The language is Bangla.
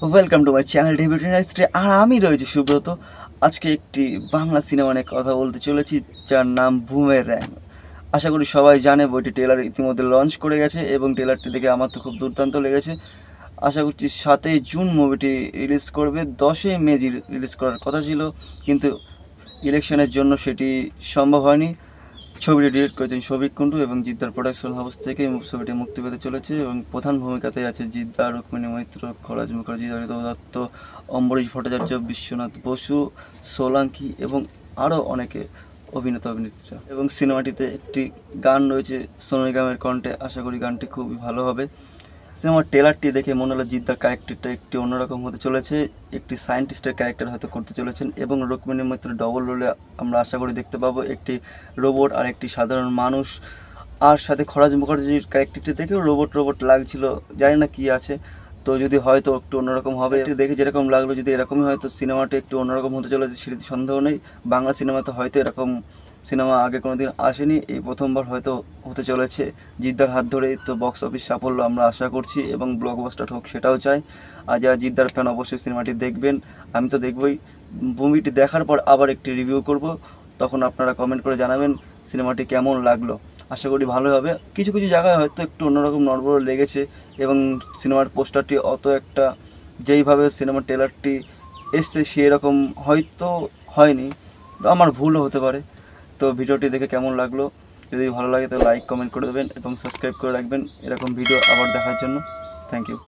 Welcome to my channel David আর আমি রয়েছি সুব্রত। আজকে একটি বাংলা সিনেমা নিয়ে কথা বলতে চলেছি, যার নাম বুমেরাং। আশা করি সবাই জানে, বইটি ট্রেলার ইতিমধ্যে লঞ্চ করে গেছে এবং ট্রেলারটি দেখে আমার তো খুব দুর্দান্ত লেগেছে। আশা করছি 7ই জুন মুভিটি রিলিজ করবে। 10ই মে রিলিজ করার কথা ছিল, কিন্তু ইলেকশনের জন্য সেটি সম্ভব হয়নি। ছবিটি ডিরেক্ট করেছেন সৌভিক কুণ্ডু এবং জিদ্দার প্রোডাকশন হাউস থেকে ছবিটি মুক্তি পেতে চলেছে এবং প্রধান ভূমিকাতে আছে জিদ্দা, রুক্মিণী মৈত্র, খরাজ মুখার্জি, হরিদেব দত্ত, অম্বরীশ ভট্টাচার্য, বিশ্বনাথ বসু, সোলাঙ্কি এবং আরও অনেকে অভিনেত্রীরা। এবং সিনেমাটিতে একটি গান রয়েছে সোনু নিগমের কণ্ঠে। আশা করি গানটি খুবই ভালো হবে। সিনেমার ট্রেলারটি দেখে মনে হলো জিদ্দার ক্যারেক্টারটা একটি অন্যরকম হতে চলেছে, একটি সায়েন্টিস্টের ক্যারেক্টার হয়তো করতে চলেছেন এবং রুক্মিণী মৈত্র ডবল রোলে আমরা আশা করি দেখতে পাবো, একটি রোবট আর একটি সাধারণ মানুষ। আর সাথে খরাজ মুখার্জির ক্যারেক্টারটি দেখেও রোবট লাগছিল, জানি না কি আছে। তো যদি হয়তো একটু অন্যরকম হবে, এটি দেখে যেরকম লাগলো, যদি এরকমই হয়তো সিনেমাটি একটু অন্যরকম হতে চলেছে সেটি সন্দেহ নেই। বাংলা সিনেমাতে হয়তো এরকম সিনেমা আগে কোনোদিন আসেনি, এই প্রথমবার হয়তো হতে চলেছে জিদ্দার হাত ধরেই। তো বক্স অফিস সাফল্য আমরা আশা করছি এবং ব্লকবাস্টার হোক সেটাও চাই। আর যারা জিদ্দার ফ্যান অবশ্যই সিনেমাটি দেখবেন, আমি তো দেখবই। মুভিটি দেখার পর আবার একটি রিভিউ করব, তখন আপনারা কমেন্ট করে জানাবেন সিনেমাটি কেমন লাগলো। আশা করি ভালো হবে। কিছু কিছু জায়গায় হয়তো একটু অন্যরকম নড়বড় লেগেছে এবং সিনেমার পোস্টারটি অত একটা, যেইভাবে সিনেমার ট্রেলারটি এসছে সেরকম হয়তো হয়নি, তো আমার ভুলও হতে পারে। তো ভিডিওটি দেখে কেমন লাগলো, যদি ভালো লাগে তো লাইক কমেন্ট করে দেবেন এবং সাবস্ক্রাইব করে রাখবেন এরকম ভিডিও আবার দেখার জন্য। Thank you.